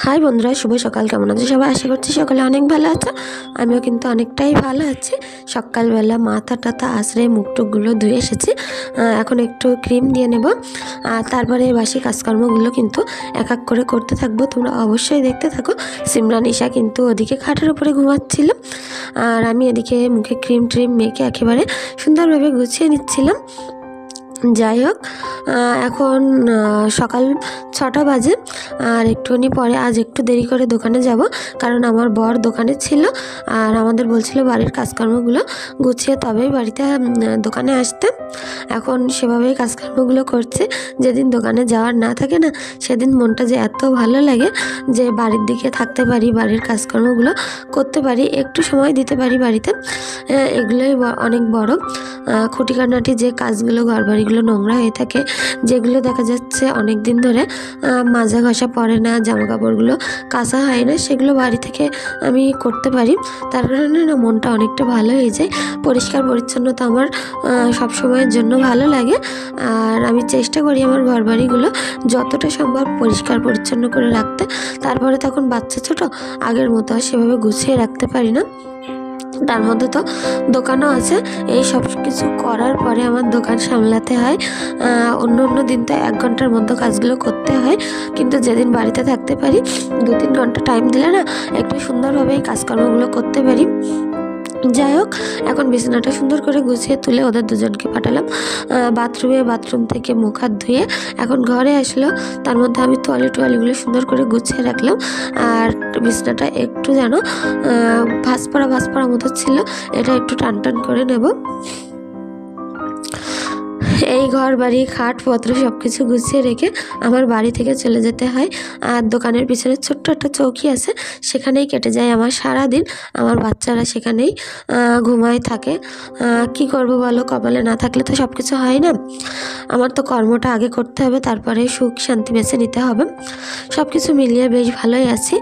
High বন্ধুরা, শুভ সকাল। কেমন আছে সবাই? আশা করছি সকালে অনেক ভালো আছে। আমিও কিন্তু অনেকটাই ভালো আছি। সকালবেলা মাথা টাথা আশ্রে মুখটুকগুলো ধুয়ে এসেছি। এখন একটু ক্রিম দিয়ে নেব, আর তারপরে বাসি কাজকর্মগুলো কিন্তু এক এক করে করতে থাকবো। তোমরা অবশ্যই দেখতে থাকো। সিমরান ঈশা কিন্তু ওদিকে খাটের উপরে ঘুমাচ্ছিল, আর আমি এদিকে মুখে ক্রিম ট্রিম মেখে একেবারে সুন্দরভাবে গুছিয়ে নিচ্ছিলাম। যাই হোক, এখন সকাল 6টা বাজে, আর একটুখানি পরে আজ একটু দেরি করে দোকানে যাব, কারণ আমার বর দোকানে ছিল আর আমাদের বলছিল বাড়ির কাজকর্মগুলো গুছিয়ে তবেই বাড়িতে দোকানে আসতে। এখন সেভাবেই কাজকর্মগুলো করছে। যেদিন দোকানে যাওয়ার না থাকে না, সেদিন মনটা যে এত ভালো লাগে যে বাড়ির দিকে থাকতে পারি, বাড়ির কাজকর্মগুলো করতে পারি, একটু সময় দিতে পারি বাড়িতে। এগুলোই অনেক বড়। খুঁটিকানাটি যে কাজগুলো, ঘরবাড়িগুলো নোংরা হয়ে থাকে, যেগুলো দেখা যাচ্ছে অনেক দিন ধরে মাজা ঘষা পড়ে না, জামা কাপড়গুলো কাচা হয় না, সেগুলো বাড়ি থেকে আমি করতে পারি। তার কারণে না মনটা অনেকটা ভালো হয়ে যায়। পরিষ্কার পরিচ্ছন্নতা আমার সব সময়ের জন্য ভালো লাগে, আর আমি চেষ্টা করি আমার ঘরবাড়িগুলো যতটা সম্ভব পরিষ্কার পরিচ্ছন্ন করে রাখতে। তারপরে তখন বাচ্চা ছোট, আগের মতো সেভাবে গুছিয়ে রাখতে পারি না। তার মধ্যে তো দোকানও আছে। এই সব কিছু করার পরে আমার দোকান সামলাতে হয়। অন্য দিন তো 1 ঘন্টার মধ্যে কাজগুলো করতে হয়, কিন্তু যেদিন বাড়িতে থাকতে পারি 2-3 ঘন্টা টাইম দিলে না একটু সুন্দরভাবে এই কাজকর্মগুলো করতে পারি। যাই হোক, এখন বিছানাটা সুন্দর করে গুছিয়ে তুলে ওদের দুজনকে পাঠালাম বাথরুমে। বাথরুম থেকে মুখ হাত ধুয়ে এখন ঘরে আসলো। তার মধ্যে আমি তোয়ালিগুলো সুন্দর করে গুছিয়ে রাখলাম, আর বিছানাটা একটু যেন ভাঁজ পড়া মতো ছিল, এটা একটু টান করে নেব। এই ঘর বাড়ি খাটপত্র সব কিছু গুছিয়ে রেখে আমার বাড়ি থেকে চলে যেতে হয়। আর দোকানের পিছনে ছোট্ট একটা চৌকি আছে, সেখানেই কেটে যায় আমার সারা দিন। আমার বাচ্চারা সেখানেই ঘুমায় থাকে। কি করব বলো, কপালে না থাকলে তো সব কিছু হয় না। আমার তো কর্মটা আগে করতে হবে, তারপরে সুখ শান্তি বেছে নিতে হবে। সব কিছু মিলিয়ে বেশ ভালোই আছি।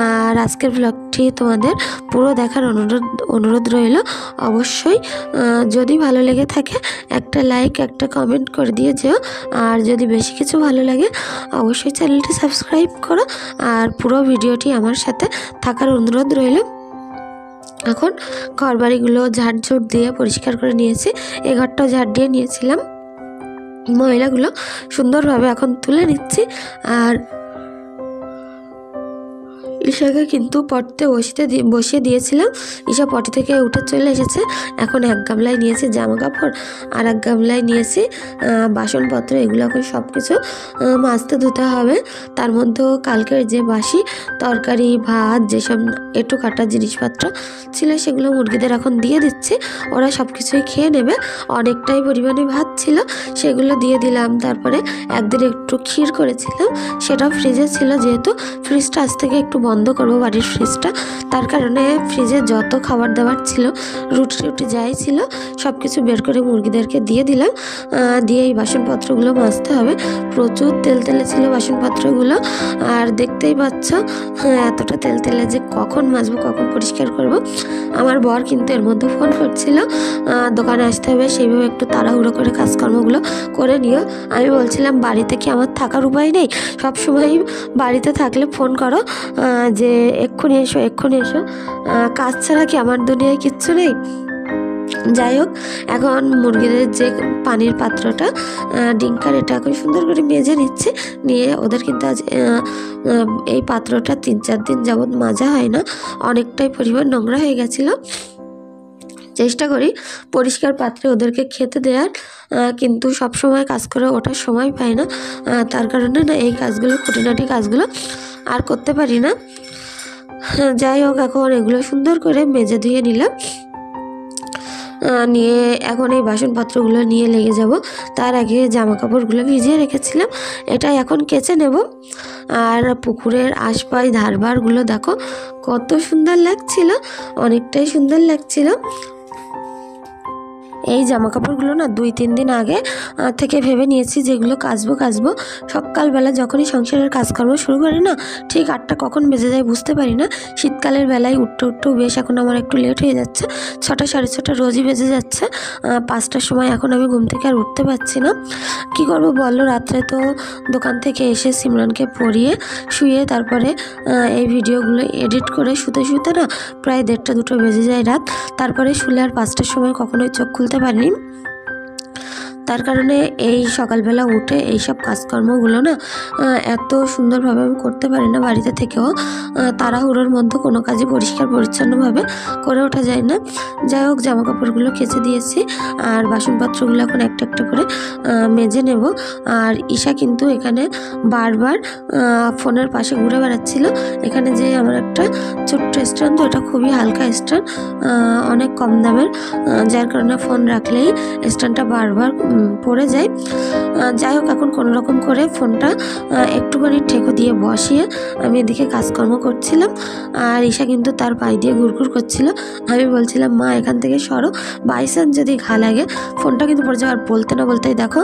আর আজকের ব্লগটি তোমাদের পুরো দেখার অনুরোধ রইল। অবশ্যই যদি ভালো লেগে থাকে একটা লাইক, একটা কমেন্ট করে দিয়ে যেও। আর যদি বেশি কিছু ভালো লাগে অবশ্যই চ্যানেলটি সাবস্ক্রাইব করো, আর পুরো ভিডিওটি আমার সাথে থাকার অনুরোধ রইল। এখন ঘর বাড়িগুলো ঝাড়ঝুট দিয়ে পরিষ্কার করে নিয়েছি। এই ঘরটাও ঝাড় দিয়ে নিয়েছিলাম। ময়লাগুলো সুন্দরভাবে এখন তুলে নিচ্ছি। আর ঈশাকে কিন্তু পটিতে বসিয়ে দিয়েছিলাম। ঈশা পটি থেকে উঠে চলে এসেছে। এখন 1 গামলায় নিয়েছি জামা কাপড়, আর 1 গামলায় নিয়েছি বাসনপত্র। এগুলো এখন সব কিছু মাজতে ধুতে হবে। তার মধ্যেও কালকের যে বাসি তরকারি, ভাত, যেসব এঁটো কাটা জিনিসপত্র ছিল সেগুলো মুরগিদের এখন দিয়ে দিচ্ছি। ওরা সব কিছুই খেয়ে নেবে। অনেকটাই পরিমাণে ভাত ছিল, সেগুলো দিয়ে দিলাম। তারপরে একদিন একটু ক্ষীর করেছিলাম, সেটাও ফ্রিজে ছিল। যেহেতু ফ্রিজটা আজ থেকে একটু বন্ধ করবো, বাড়ির ফ্রিজটা, তার কারণে ফ্রিজে যত খাবার দাবার ছিল, রুটি যাই ছিল, সব কিছু বের করে মুরগিদেরকে দিয়ে দিলাম। দিয়ে এই বাসনপত্রগুলো মাজতে হবে। প্রচুর তেলে ছিল বাসনপত্রগুলো, আর দেখতেই পাচ্ছ এতটা তেলে যে কখন মাজবো, কখন পরিষ্কার করব। আমার বর কিন্তু এর মধ্যে ফোন করছিল দোকানে আসতে হবে, সেইভাবে একটু তাড়াহুড়ো করে কাজকর্মগুলো করে নিও। আমি বলছিলাম বাড়িতে কি আমার থাকার উপায় নেই? সবসময় বাড়িতে থাকলে ফোন করো যে এক্ষুনি এসো। কাজ ছাড়া কি আমার দুনিয়ায় কিচ্ছু নেই? যাই হোক, এখন মুরগিদের যে পানির পাত্রটা, ডিঙ্কার, এটা এখন সুন্দর করে মেজে নিচ্ছে। নিয়ে ওদের কিন্তু আজ এই পাত্রটা 3-4 দিন যাবৎ মাজা হয় না, অনেকটাই পরিমাণ নোংরা হয়ে গেছিলো। চেষ্টা করি পরিষ্কার পাত্রে ওদেরকে খেতে দেওয়ার, কিন্তু সব সময় কাজ করে ওঠার সময় পাই না। তার কারণে না এই কাজগুলো, খুঁটিনাটি কাজগুলো আর করতে পারি না। যাই হোক, এখন এগুলো সুন্দর করে মেজে ধুয়ে নিলাম। নিয়ে এখন এই বাসনপত্রগুলো নিয়ে লেগে যাব। তার আগে জামা কাপড়গুলো ভিজিয়ে রেখেছিলাম, এটাই এখন কেচে নেব। আর পুকুরের আশপাশ ধারবারগুলো দেখো কত সুন্দর লাগছিল, অনেকটাই সুন্দর লাগছিল। এই জামা কাপড়গুলো না 2-3 দিন আগে থেকে ভেবে নিয়েছি যেগুলো কাচবো। সকালবেলা যখনই সংসারের কাজকর্ম শুরু করি না, ঠিক 8টা কখন বেজে যায় বুঝতে পারি না। শীতকালের বেলায় উঠতেও বেশ এখন আমার একটু লেট হয়ে যাচ্ছে, 6টা 6:30 রোজই বেজে যাচ্ছে। 5টার সময় এখন আমি ঘুম থেকে আর উঠতে পারছি না। কি করব বলো, রাত্রে তো দোকান থেকে এসে সিমরানকে পরিয়ে শুয়ে তারপরে এই ভিডিওগুলো এডিট করে শুতে না প্রায় 1:30-2টো বেজে যায় রাত। তারপরে শুলে আর 5টার সময় কখনোই চোখ খুলতে পারিনি। তার কারণে এই সকালবেলা উঠে এইসব কাজকর্মগুলো না এত সুন্দরভাবে আমি করতে পারি না। বাড়িতে থেকেও তাড়াহুড়োর মধ্যে কোনো কাজই পরিষ্কার পরিচ্ছন্নভাবে করে ওঠা যায় না। যাই হোক, জামা কাপড়গুলো কেচে দিয়েছি আর বাসনপত্রগুলো এখন একটা একটা করে মেজে নেব। আর ঈশা কিন্তু এখানে বারবার ফোনের পাশে ঘুরে বেড়াচ্ছিল। এখানে যে আমার একটা ছোট্ট স্ট্যান্ড, তো এটা খুবই হালকা স্ট্যান্ড, অনেক কম দামের, যার কারণে ফোন রাখলেই স্ট্যান্ডটা বারবার পড়ে যায়। যাই হোক, এখন কোনো রকম করে ফোনটা একটুখানি ঠেকো দিয়ে বসিয়ে আমি এদিকে কাজকর্ম করছিলাম। আর ঈশা কিন্তু তার পায়ে দিয়ে ঘুরঘুর করছিল। আমি বলছিলাম, মা এখান থেকে সরো, বাইচান্স যদি ঘা লাগে। ফোনটা কিন্তু পড়ে যাওয়ার বলতে না বলতেই দেখো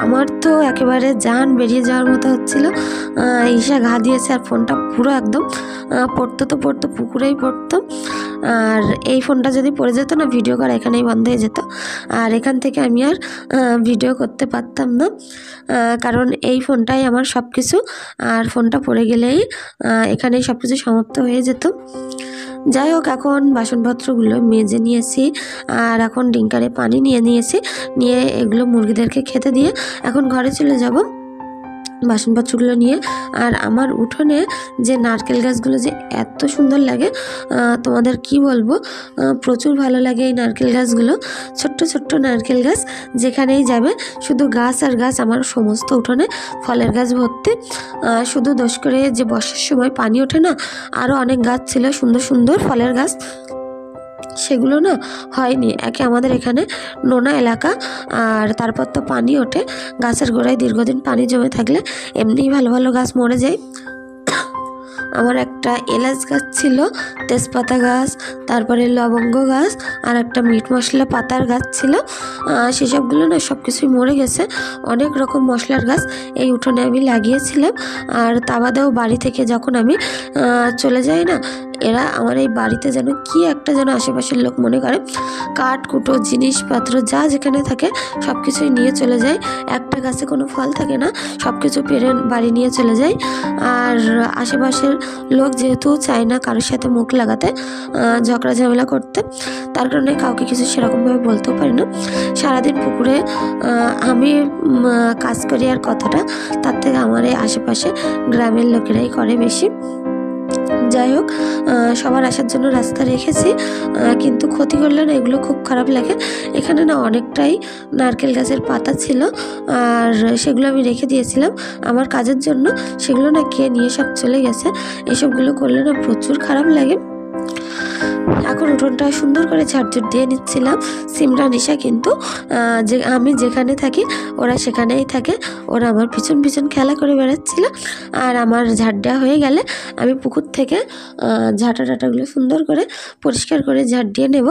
আমার তো একেবারে জান বেরিয়ে যাওয়ার মতো হচ্ছিল। ঈশা ঘা দিয়েছে আর ফোনটা পুরো একদম পড়তো পুকুরেই পড়তো। আর এই ফোনটা যদি পড়ে যেত না, ভিডিও করা এখানেই বন্ধ হয়ে যেত। আর এখান থেকে আমি আর ভিডিও করতে পারতাম না, কারণ এই ফোনটাই আমার সব কিছু। আর ফোনটা পড়ে গেলেই এখানেই সব কিছু সমাপ্ত হয়ে যেত। যাই হোক, এখন বাসনপত্রগুলো মেজে নিয়েছি আর এখন ডিঙ্কারে পানি নিয়েছি, নিয়ে এগুলো মুরগিদেরকে খেতে দিয়ে এখন ঘরে চলে যাব বাসনপত্রগুলো নিয়ে। আর আমার উঠোনে যে নারকেল গাছগুলো যে এত সুন্দর লাগে তোমাদের কি বলবো, প্রচুর ভালো লাগে এই নারকেল গাছগুলো। ছোট্ট নারকেল গাছ, যেখানেই যাবে শুধু গাছ আর গাছ। আমার সমস্ত উঠোনে ফলের গাছ ভর্তি। শুধু দোষ করে যে বর্ষার সময় পানি ওঠে না, আরও অনেক গাছ ছিল সুন্দর ফলের গাছ, সেগুলো না হয়নি। একে আমাদের এখানে নোনা এলাকা, আর তারপর তো পানি ওঠে। গাছের গোড়ায় দীর্ঘদিন পানি জমে থাকলে এমনিই ভালো গাছ মরে যায়। আমার একটা এলাচ গাছ ছিল, তেজপাতা গাছ, তারপরে লবঙ্গ গাছ, আর একটা মিট মশলা পাতার গাছ ছিল। সেসবগুলো না সব কিছুই মরে গেছে। অনেক রকম মশলার গাছ এই উঠোনে আমি লাগিয়েছিলাম। আর তা বাদেও বাড়ি থেকে যখন আমি চলে যাই না, এরা আমার এই বাড়িতে যেন কি একটা যেন আশেপাশের লোক মনে করে। কাঠ কুটো জিনিসপত্র যা যেখানে থাকে সব কিছুই নিয়ে চলে যায়। একটা গাছে কোনো ফল থাকে না, সব কিছু পেরে বাড়ি নিয়ে চলে যায়। আর আশেপাশের লোক যেহেতু চায় না কারোর সাথে মুখ লাগাতে, ঝগড়া ঝামেলা করতে, তার কারণে কাউকে কিছু সেরকমভাবে বলতেও পারি না। সারাদিন পুকুরে আমি কাজ করি আর কথাটা, তার থেকে আমার এই আশেপাশে গ্রামের লোকেরাই করে বেশি। যাই হোক, সবার আসার জন্য রাস্তা রেখেছি, কিন্তু ক্ষতি করলে না এগুলো খুব খারাপ লাগে। এখানে না অনেকটাই নারকেল গাছের পাতা ছিল, আর সেগুলো আমি রেখে দিয়েছিলাম আমার কাজের জন্য। সেগুলো না কে নিয়ে সব চলে গেছে। এসবগুলো করলে না প্রচুর খারাপ লাগে। এখন উঠোনটা সুন্দর করে ঝাড়ঝুট দিয়ে নিচ্ছিলাম। সিমরান ঈশা কিন্তু যে আমি যেখানে থাকি ওরা সেখানেই থাকে। ওরা আমার পিছন খেলা করে বেড়াচ্ছিল। আর আমার ঝাড় দেওয়া হয়ে গেলে আমি পুকুর থেকে ঝাঁটাগুলো সুন্দর করে পরিষ্কার করে ঝাড় দিয়ে নেব।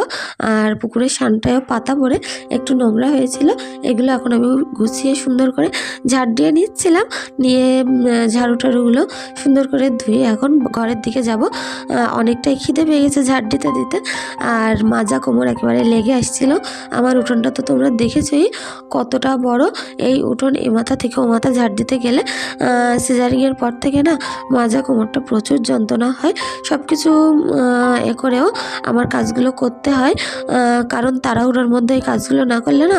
আর পুকুরের শানটায়ও পাতা পড়ে একটু নোংরা হয়েছিল, এগুলো এখন আমি গুছিয়ে সুন্দর করে ঝাড় দিয়ে নিচ্ছিলাম। নিয়ে ঝাড়ুটাড়ুগুলো সুন্দর করে ধুয়ে এখন ঘরের দিকে যাব। অনেকটাই খিদে পেয়ে গেছে ঝাড় দিতে আর মাজা কোমর একেবারে লেগে আসছিল। আমার উঠোনটা তো তোমরা দেখেছোই কতটা বড়। এই উঠোন এ মাথা থেকে ও মাথা ঝাড় দিতে গেলে সিজারিংয়ের পর থেকে না মাজা কোমরটা প্রচুর যন্ত্রণা হয়। সব কিছু করেও আমার কাজগুলো করতে হয়, কারণ তাড়াহুড়োর মধ্যে এই কাজগুলো না করলে না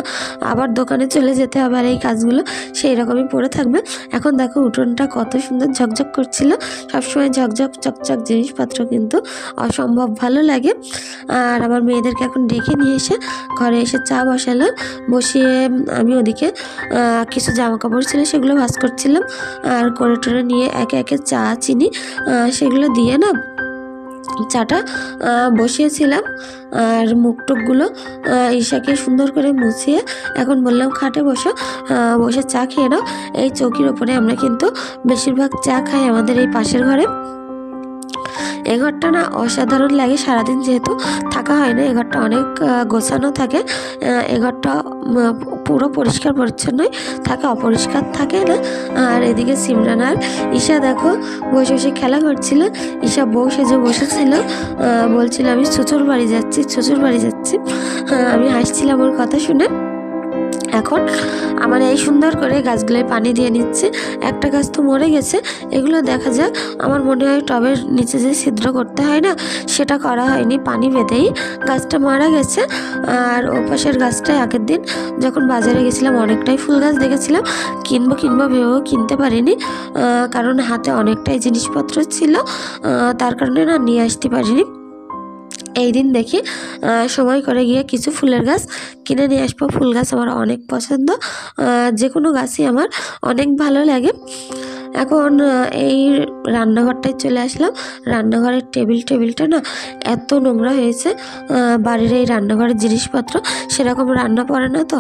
আবার দোকানে চলে যেতে হবে, আর এই কাজগুলো সেই রকমই পড়ে থাকবে। এখন দেখো উঠোনটা কত সুন্দর ঝকঝক করছিল। সবসময় ঝকঝক চকচক জিনিসপত্র কিন্তু অসম্ভব ভালো লাগে। আর আমার মেয়েদেরকে এখন ডেকে নিয়ে এসে ঘরে এসে চা বসালাম। বসিয়ে আমি ওদিকে কিছু জামা কাপড় ছিল সেগুলো ভাঁজ করছিলাম। আর করে টোরে নিয়ে একে একে চা চিনি সেগুলো দিয়ে না চাটা বসিয়েছিলাম। আর মুখটুকগুলো ঈশাকে সুন্দর করে মুছিয়ে এখন বললাম খাটে বসে চা খেয়ে নাও। এই চৌকির ওপরে আমরা কিন্তু বেশিরভাগ চা খাই আমাদের এই পাশের ঘরে। এ ঘরটা না অসাধারণ লাগে, সারাদিন যেহেতু থাকা হয় না, এ ঘরটা অনেক গোছানো থাকে। এ ঘরটা পুরো পরিষ্কার পরিচ্ছন্নই থাকে, অপরিষ্কার থাকে না। আর এদিকে সিমরান আর ঈশা দেখো বসে বসে খেলা করছিল। ঈশা বউ সেজে বসেছিল, বলছিল আমি শ্বশুর বাড়ি যাচ্ছি, শ্বশুর বাড়ি যাচ্ছি। আমি হাসছিলাম ওর কথা শুনে। এখন আমার এই সুন্দর করে গাছগুলোয় পানি দিয়ে নিচ্ছে। একটা গাছ তো মরে গেছে, এগুলো দেখা যাক। আমার মনে হয় টবের নিচে যে ছিদ্র করতে হয় না, সেটা করা হয়নি, পানি বেঁধেই গাছটা মারা গেছে। আর ওপাশের গাছটায় আগের দিন যখন বাজারে গেছিলাম অনেকটাই ফুল গাছ দেখেছিলাম, কিনবো ভেবেও কিনতে পারিনি, কারণ হাতে অনেকটাই জিনিসপত্র ছিল, তার কারণে না নিয়ে আসতে পারিনি। এই দিন দেখি সময় করে গিয়ে কিছু ফুলের গাছ কিনে নিয়ে আসবো। ফুল গাছ আমার অনেক পছন্দ, যে কোনো গাছই আমার অনেক ভালো লাগে। এখন এই রান্নাঘরটায় চলে আসলাম। রান্নাঘরের টেবিলটা না এত নোংরা হয়েছে। বাড়ির এই রান্নাঘরের জিনিসপত্র সেরকম রান্না পড়ে না তো,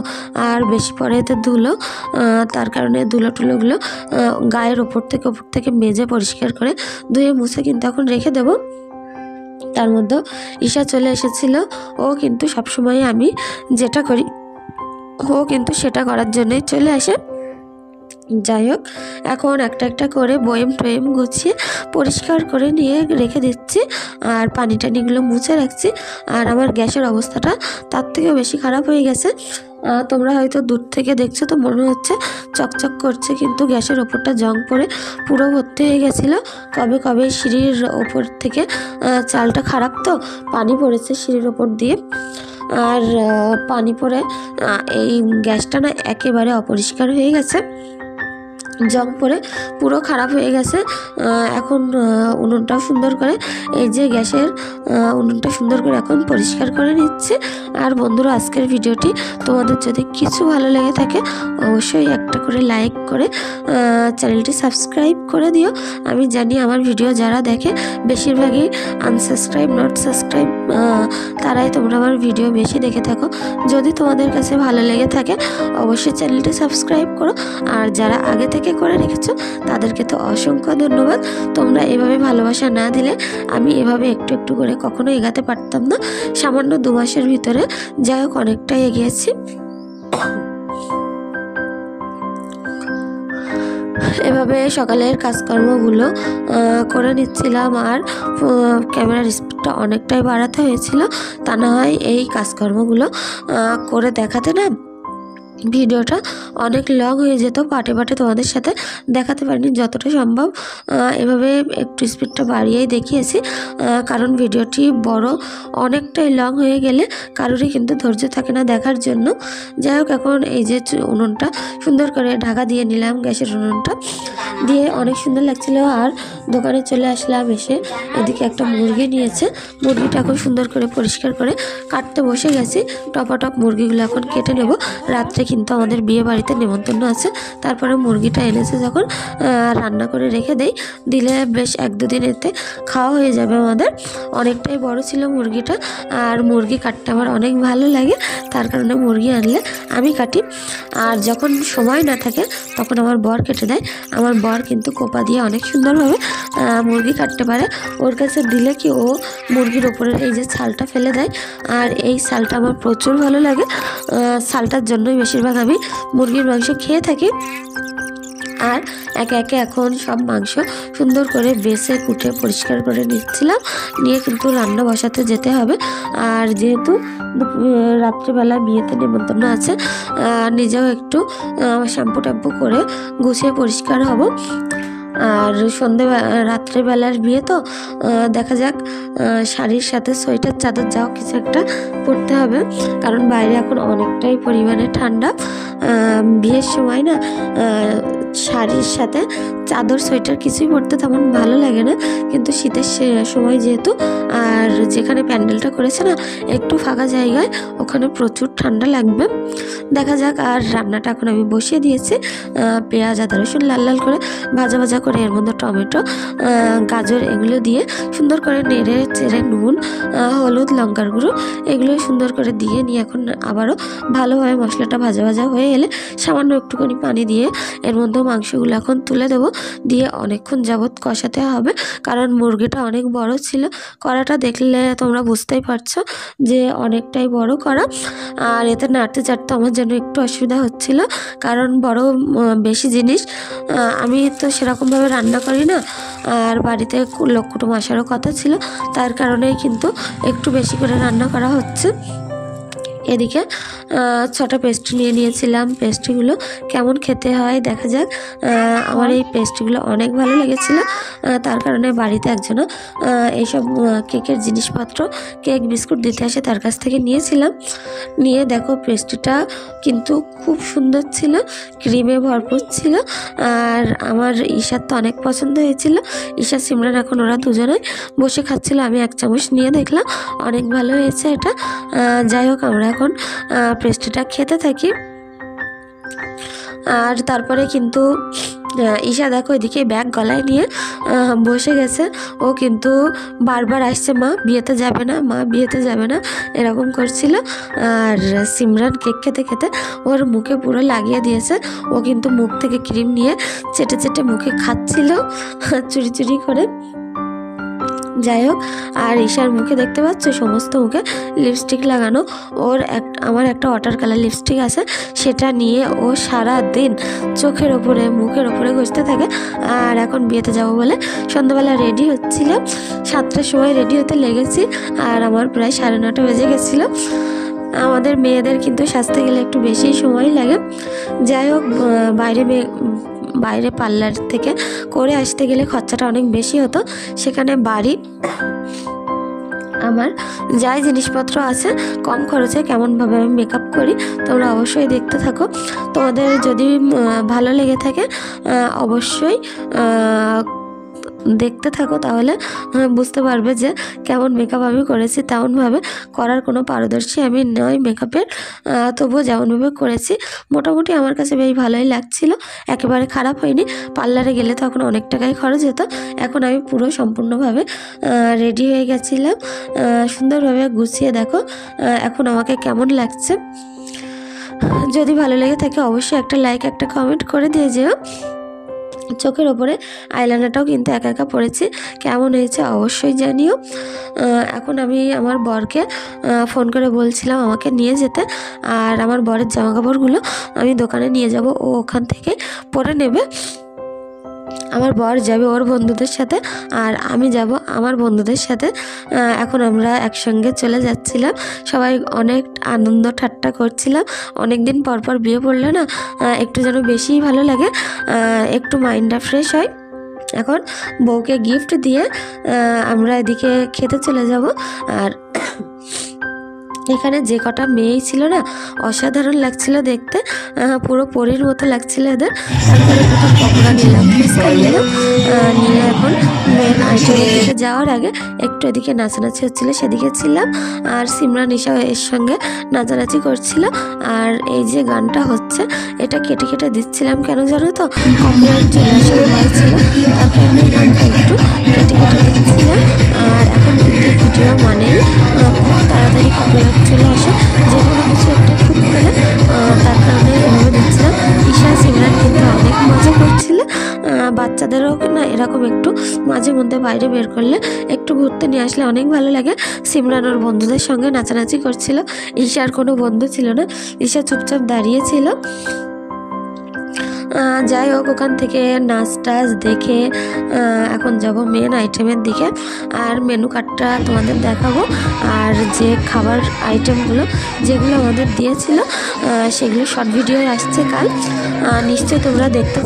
আর বেশি পরে এতে ধুলো, তার কারণে ধুলোগুলো গায়ের ওপর থেকে মেজে পরিষ্কার করে ধুয়ে মুছে কিন্তু এখন রেখে দেবো। তার মধ্যে ঈশা চলে এসেছিল। ও কিন্তু সবসময় আমি যেটা করি ও কিন্তু সেটা করার জন্যই চলে আসে। যাই হোক, এখন একটা করে বয়েম গুছিয়ে পরিষ্কার করে নিয়ে রেখে দিচ্ছি, আর পানি টানিগুলো মুছে রাখছি। আর আমার গ্যাসের অবস্থাটা তার থেকেও বেশি খারাপ হয়ে গেছে। তোমরা হয়তো দূর থেকে দেখছো তো মনে হচ্ছে চকচক করছে, কিন্তু গ্যাসের ওপরটা জং পড়ে পুরো ভর্তি হয়ে গেছিলো। কবে সিঁড়ির ওপর থেকে চালটা খারাপ তো, পানি পড়েছে সিঁড়ির ওপর দিয়ে, আর পানি পড়ে এই গ্যাসটা না একেবারে অপরিষ্কার হয়ে গেছে, জং পড়ে পুরো খারাপ হয়ে গেছে। এখন উনুনটাও সুন্দর করে, এই যে গ্যাসের উনুনটা সুন্দর করে এখন পরিষ্কার করে নিচ্ছে। আর বন্ধুরা, আজকের ভিডিওটি তোমাদের যদি কিছু ভালো লেগে থাকে অবশ্যই একটা করে লাইক করে চ্যানেলটি সাবস্ক্রাইব করে দিও। আমি জানি আমার ভিডিও যারা দেখে বেশিরভাগই আনসাবস্ক্রাইব নট সাবস্ক্রাইব, তারাই তোমরা আমার ভিডিও বেশি দেখে থাকো। যদি তোমাদের কাছে ভালো লেগে থাকে অবশ্যই চ্যানেলটি সাবস্ক্রাইব করো। আর যারা আগে থেকে করে রেখেছো তাদেরকে তো অসংখ্য ধন্যবাদ। তোমরা এভাবে ভালোবাসা না দিলে আমি এভাবে একটু করে কখনো এগাতে পারতাম না। সামান্য 2 মাসের ভিতরে যাই হোক অনেকটাই এগিয়েছি। এভাবে সকালের কাজকর্মগুলো করে নিচ্ছিলাম, আর ক্যামেরার স্পিডটা অনেকটাই বাড়াতে হয়েছিল, তা না হয় এই কাজকর্মগুলো করে দেখাতে না ভিডিওটা অনেক লং হয়ে যেত, পাটে তোমাদের সাথে দেখাতে পারিনি। যতটা সম্ভব এভাবে একটু স্পিডটা বাড়িয়েই দেখিয়েছি, কারণ ভিডিওটি বড় অনেকটাই লং হয়ে গেলে কারোরই কিন্তু ধৈর্য থাকে না দেখার জন্য। যাই হোক, এখন এই যে উনুনটা সুন্দর করে ঢাকা দিয়ে নিলাম, গ্যাসের উনুনটা দিয়ে অনেক সুন্দর লাগছিল। আর দোকানে চলে আসলাম, এসে এদিকে একটা মুরগি নিয়েছে, মুরগিটা এখন সুন্দর করে পরিষ্কার করে কাটতে বসে গেছি। টপাটপ মুরগিগুলো এখন কেটে নেব। রাত্রে কিন্তু আমাদের বিয়ে বাড়িতে নেমন্তন্ন আছে, তারপরে মুরগিটা এনেছে যখন রান্না করে রেখে দিলে বেশ 1-2 দিন এতে খাওয়া হয়ে যাবে আমাদের। অনেকটাই বড় ছিল মুরগিটা, আর মুরগি কাটতে আমার অনেক ভালো লাগে, তার কারণে মুরগি আনলে আমি কাটি। আর যখন সময় না থাকে তখন আমার বর কেটে দেয়। আমার বর কিন্তু কোপা দিয়ে অনেক সুন্দরভাবে মুরগি কাটতে পারে। ওর কাছে দিলে কি ও মুরগির ওপরের এই যে ছালটা ফেলে দেয়, আর এই ছালটা আমার প্রচুর ভালো লাগে। ছালটার জন্যই বেশিরভাগ আমি মুরগির মাংস খেয়ে থাকি। আর একে এখন সব মাংস সুন্দর করে বেছে কুটে পরিষ্কার করে নিচ্ছিলাম, নিয়ে কিন্তু রান্না বসাতে যেতে হবে। আর যেহেতু রাত্রিবেলা বিয়েতে নেমন্তন্ন আছে, নিজেও একটু শ্যাম্পু ট্যাম্পু করে গুছিয়ে পরিষ্কার হব। আর রাত্রেবেলার বিয়ে তো দেখা যাক, শাড়ির সাথে সোয়েটার চাদর যাও কিছু একটা পরতে হবে, কারণ বাইরে এখন অনেকটাই পরিমাণে ঠান্ডা। বিয়ের সময় না শাড়ির সাথে চাদর সোয়েটার কিছুই পরতে তেমন ভালো লাগে না, কিন্তু শীতের সময় যেহেতু, আর যেখানে প্যান্ডেলটা করেছে না একটু ফাঁকা জায়গায়, ওখানে প্রচুর ঠান্ডা লাগবে। দেখা যাক। আর রান্নাটা এখন আমি বসিয়ে দিয়েছি, পেঁয়াজ আদা রসুন লাল করে ভাজা করে এর মধ্যে টমেটো গাজর এগুলো দিয়ে সুন্দর করে নেড়ে চেড়ে নুন হলুদ লঙ্কার গুঁড়ো এগুলো সুন্দর করে দিয়ে নিয়ে এখন আবারও ভালোভাবে মশলাটা ভাজা হয়ে এলে সামান্য একটুখানি পানি দিয়ে এর মধ্যে মাংসগুলো এখন তুলে দেবো, দিয়ে অনেকক্ষণ যাবৎ কষাতে হবে, কারণ মুরগিটা অনেক বড় ছিল। কড়াটা দেখলে তোমরা বুঝতেই পারছো যে অনেকটাই বড় কড়া, আর এতে নাড়তে চাড়তে আমার যেন একটু অসুবিধা হচ্ছিল, কারণ বড় বেশি জিনিস আমি তো সেরকমভাবে রান্না করি না, আর বাড়িতে লোক কুটুম আসারও কথা ছিল, তার কারণেই কিন্তু একটু বেশি করে রান্না করা হচ্ছে। এদিকে 6টা পেস্ট্রি নিয়ে নিয়েছিলাম, পেস্ট্রিগুলো কেমন খেতে হয় দেখা যাক। আমার এই পেস্ট্রিগুলো অনেক ভালো লেগেছিলো, তার কারণে বাড়িতে একজন এইসব কেকের জিনিসপত্র, কেক বিস্কুট দিতে আসে, তার কাছ থেকে নিয়েছিলাম। নিয়ে দেখো পেস্ট্রিটা কিন্তু খুব সুন্দর ছিল, ক্রিমে ভরপুর ছিল, আর আমার ঈশার তো অনেক পছন্দ হয়েছিল। ঈশা সিমরান এখন ওরা দুজনে বসে খাচ্ছিল, আমি 1 চামচ নিয়ে দেখলাম, অনেক ভালো হয়েছে এটা। যাই হোক, আমরা এখন পেস্ট্রিটা খেতে থাকি। আর তারপরে কিন্তু ঈশা দেখো এদিকে ব্যাগ গলায় নিয়ে বসে গেছে, ও কিন্তু বারবার আসছে মা বিয়েতে যাবে না, মা বিয়েতে যাবে না, এরকম করছিল। আর সিমরান কেক খেতে খেতে ওর মুখে পুরো লাগিয়ে দিয়েছে, ও কিন্তু মুখ থেকে ক্রিম নিয়ে চেটে চেটে মুখে খাচ্ছিল চুরি চুরি করে। যাই হোক, আর ঈশার মুখে দেখতে পাচ্ছ সমস্ত মুখে লিপস্টিক লাগানো, ওর আমার একটা ওয়াটার কালার লিপস্টিক আছে, সেটা নিয়ে ও সারা দিন চোখের ওপরে মুখের ওপরে ঘষতে থাকে। আর এখন বিয়েতে যাব বলে সন্ধ্যাবেলা রেডি হচ্ছিলাম, 7টার সময় রেডি হতে লেগেছি, আর আমার প্রায় 9:30 বেজে গেছিলো। আমাদের মেয়েদের কিন্তু সাজতে গেলে একটু বেশি সময় লাগে। যাই হোক, বাইরে পার্লার থেকে করে আসতে গেলে খরচাটা অনেক বেশি হতো, সেখানে বাড়ি আমার যাই জিনিসপত্র আছে কম খরচে কেমনভাবে আমি মেকআপ করি তোমরা অবশ্যই দেখতে থাকো। তোমাদের যদি ভালো লেগে থাকে অবশ্যই দেখতে থাকো, তাহলে বুঝতে পারবে যে কেমন মেকআপ আমি করেছি। তেমনভাবে করার কোনো পারদর্শী আমি নয় মেকআপের, তবুও যেমনভাবে করেছি মোটামুটি আমার কাছে বেশ ভালোই লাগছিল, একেবারে খারাপ হয়নি। পার্লারে গেলে তখন অনেক টাকাই খরচ হতো, এখন আমি পুরো সম্পূর্ণভাবে রেডি হয়ে গেছিলাম, সুন্দরভাবে গুছিয়ে দেখো এখন আমাকে কেমন লাগছে। যদি ভালো লেগে থাকে অবশ্যই একটা লাইক একটা কমেন্ট করে দিয়ে যেও। চোখের ওপরে আইলাইনারটাও কিন্তু একা একা পড়েছি, কেমন হয়েছে অবশ্যই জানিও। এখন আমি আমার বরকে ফোন করে বলছিলাম আমাকে নিয়ে যেতে, আর আমার বরের জামাকাপড়গুলো আমি দোকানে নিয়ে যাব, ও ওখান থেকে পরে নেবে। আমার বর যাবে ওর বন্ধুদের সাথে, আর আমি যাব আমার বন্ধুদের সাথে। এখন আমরা একসঙ্গে চলে যাচ্ছিলাম, সবাই অনেক আনন্দ ঠাট্টা করছিলাম। অনেক দিন পর পর বিয়ে পড়লে না একটু যেন বেশিই ভালো লাগে, একটু মাইন্ডটা ফ্রেশ হয়। এখন বউকে গিফট দিয়ে আমরা এদিকে খেতে চলে যাব। আর এখানে যে কটা মেয়েই ছিল না অসাধারণ লাগছিল দেখতে, পুরো পরীর মতো লাগছিল এদের। তারপরে দুটো পকোড়া নিলাম, ফুচকা নিলাম, নিয়ে এখন মেন আইটেমের দিকে যাওয়ার আগে একটু এদিকে নাচানাচি হচ্ছিলো সেদিকে ছিলাম, আর সিমরান ঈশা এর সঙ্গে নাচানাচি করছিল। আর এই যে গানটা হচ্ছে এটা কেটে কেটে দিচ্ছিলাম, কেন জানো তো কপিরাইট চলে আসার ভয় ছিল, তার কারণে গানটা একটু কেটে কেটে দিচ্ছিলাম। আর এখন কিন্তু ভিডিও মানেই খুব তাড়াতাড়ি কপিরাইট চলে আসে, যে কোনো কিছু একটা খুব করে, তার কারণে এভাবে দিচ্ছিলাম। ঈশা সিমরান কিন্তু অনেক মজা করছিল, বাচ্চাদেরও না এরকম একটু মাঝে মধ্যে বাইরে বের করলে একটু ঘুরতে নিয়ে আসলে অনেক ভালো লাগে। সিমরান ওর বন্ধুদের সঙ্গে নাচানাচি করছিল, ঈশার কোনো বন্ধু ছিল না, ঈশা চুপচাপ দাঁড়িয়েছিল। যাই হোক, ওখান থেকে নাচ টাচ দেখে এখন যাব মেন আইটেমের দিকে, আর মেনু কার্ডটা তোমাদের দেখাবো, আর যে খাবার আইটেমগুলো যেগুলো আমাদের দিয়েছিল সেগুলো শর্ট ভিডিও আসছে কাল, নিশ্চয়ই তোমরা দেখতে